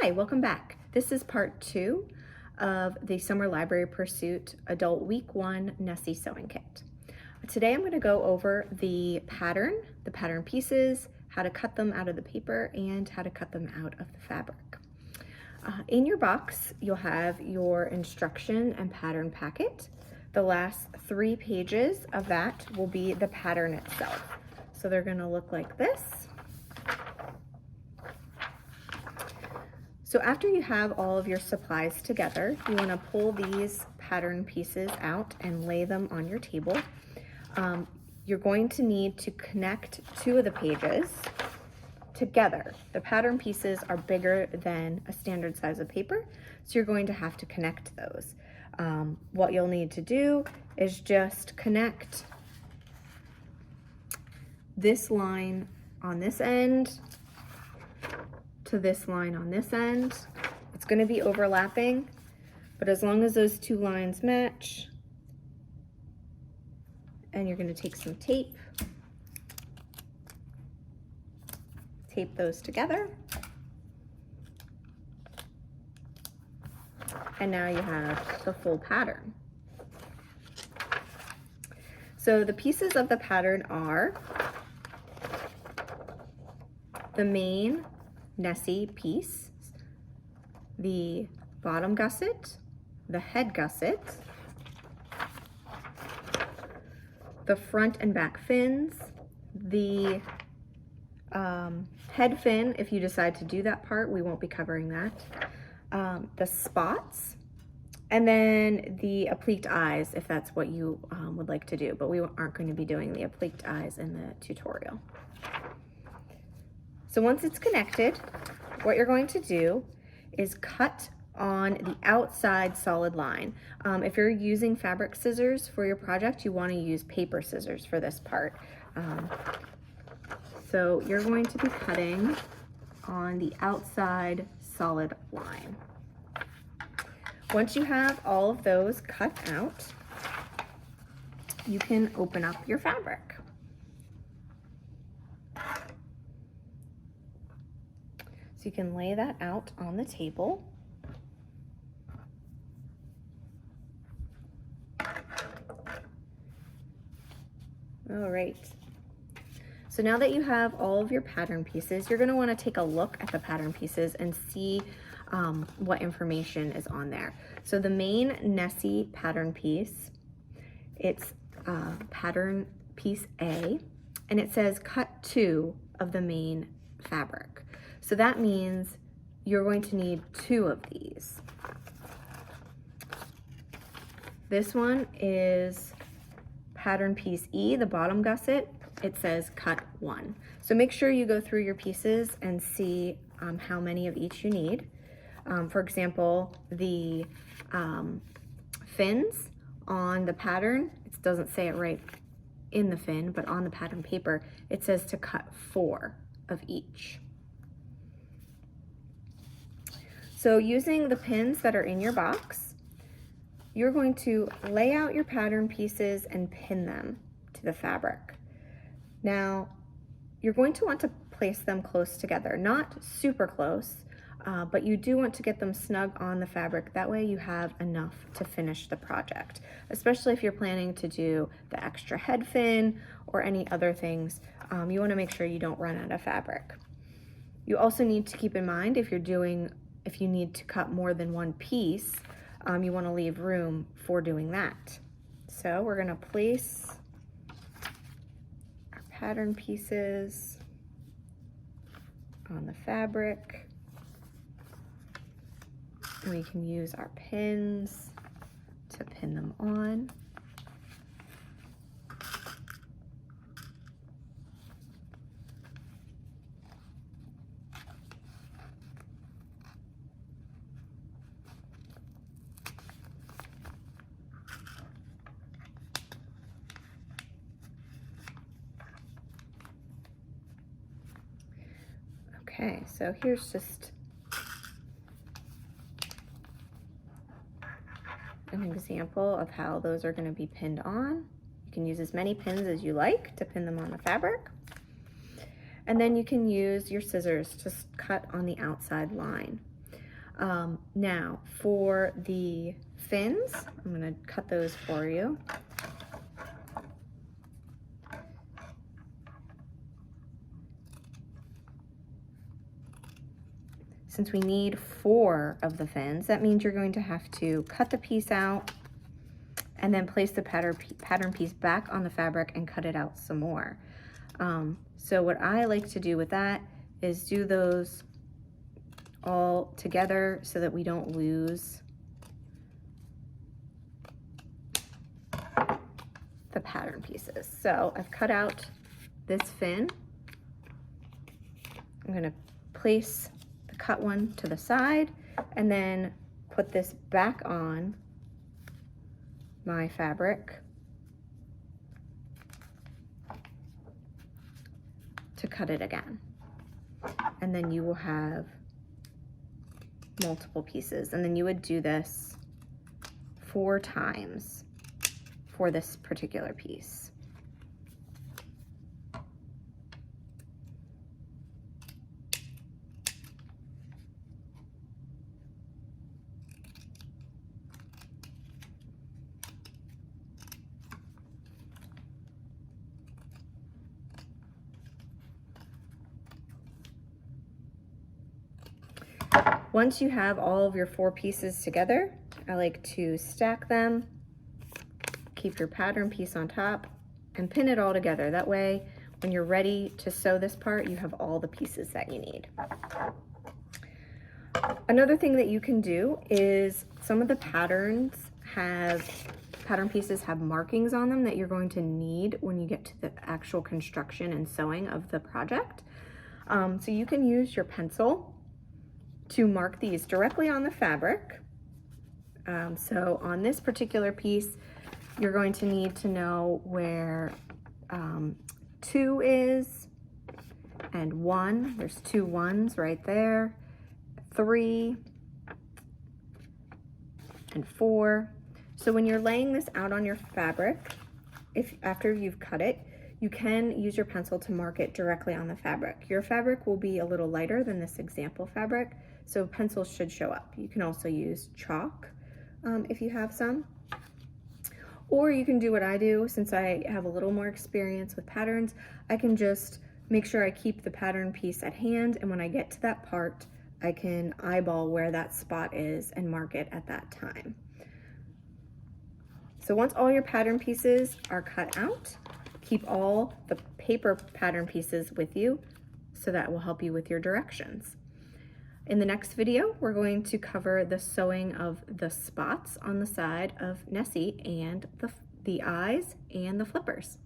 Hi, welcome back. This is part 2 of the Summer Library Pursuit Adult Week 1 Nessie Sewing Kit. Today I'm going to go over the pattern pieces, how to cut them out of the paper, and how to cut them out of the fabric. In your box, you'll have your instruction and pattern packet. The last 3 pages of that will be the pattern itself. So they're going to look like this. So after you have all of your supplies together, you want to pull these pattern pieces out and lay them on your table. You're going to need to connect 2 of the pages together. The pattern pieces are bigger than a standard size of paper, so you're going to have to connect those. What you'll need to do is just connect this line on this end to this line on this end. It's going to be overlapping, but as long as those 2 lines match, and you're going to take some tape, tape those together, and now you have the full pattern. So the pieces of the pattern are the main Nessie piece, the bottom gusset, the head gusset, the front and back fins, the head fin, if you decide to do that part, we won't be covering that, the spots, and then the appliqued eyes, if that's what you would like to do, but we aren't going to be doing the appliqued eyes in the tutorial. So once it's connected, what you're going to do is cut on the outside solid line. If you're using fabric scissors for your project, you want to use paper scissors for this part. So you're going to be cutting on the outside solid line. Once you have all of those cut out, you can open up your fabric. So you can lay that out on the table. All right. So now that you have all of your pattern pieces, you're going to want to take a look at the pattern pieces and see what information is on there. So the main Nessie pattern piece, it's pattern piece A, and it says cut 2 of the main fabric. So that means you're going to need 2 of these. This one is pattern piece E, the bottom gusset. It says cut 1. So make sure you go through your pieces and see how many of each you need. For example, the fins on the pattern, it doesn't say it right in the fin, but on the pattern paper, it says to cut 4 of each. So using the pins that are in your box, you're going to lay out your pattern pieces and pin them to the fabric. Now, you're going to want to place them close together, not super close, but you do want to get them snug on the fabric. That way you have enough to finish the project, especially if you're planning to do the extra head fin or any other things. You want to make sure you don't run out of fabric. You also need to keep in mind if you need to cut more than one piece, you want to leave room for doing that. So we're going to place our pattern pieces on the fabric. We can use our pins to pin them on. Okay, so here's just an example of how those are going to be pinned on. You can use as many pins as you like to pin them on the fabric. And then you can use your scissors to cut on the outside line. Now for the fins, I'm gonna cut those for you. Since we need 4 of the fins, that means you're going to have to cut the piece out and then place the pattern piece back on the fabric and cut it out some more. So what I like to do with that is do those all together so that we don't lose the pattern pieces. So I've cut out this fin. I'm gonna place the cut one to the side and then put this back on my fabric to cut it again. And then you will have multiple pieces, and then you would do this 4 times for this particular piece. Once you have all of your 4 pieces together, I like to stack them, keep your pattern piece on top, and pin it all together. That way, when you're ready to sew this part, you have all the pieces that you need. Another thing that you can do is some of the pattern pieces have markings on them that you're going to need when you get to the actual construction and sewing of the project. So you can use your pencil to mark these directly on the fabric. So on this particular piece, you're going to need to know where 2 is and 1. There's 2 1s right there, 3 and 4. So when you're laying this out on your fabric, after you've cut it, you can use your pencil to mark it directly on the fabric. Your fabric will be a little lighter than this example fabric, so pencils should show up. You can also use chalk if you have some. Or you can do what I do, since I have a little more experience with patterns, I can just make sure I keep the pattern piece at hand, and when I get to that part, I can eyeball where that spot is and mark it at that time. So once all your pattern pieces are cut out, keep all the paper pattern pieces with you, so that will help you with your directions. In the next video, we're going to cover the sewing of the spots on the side of Nessie and the eyes and the flippers.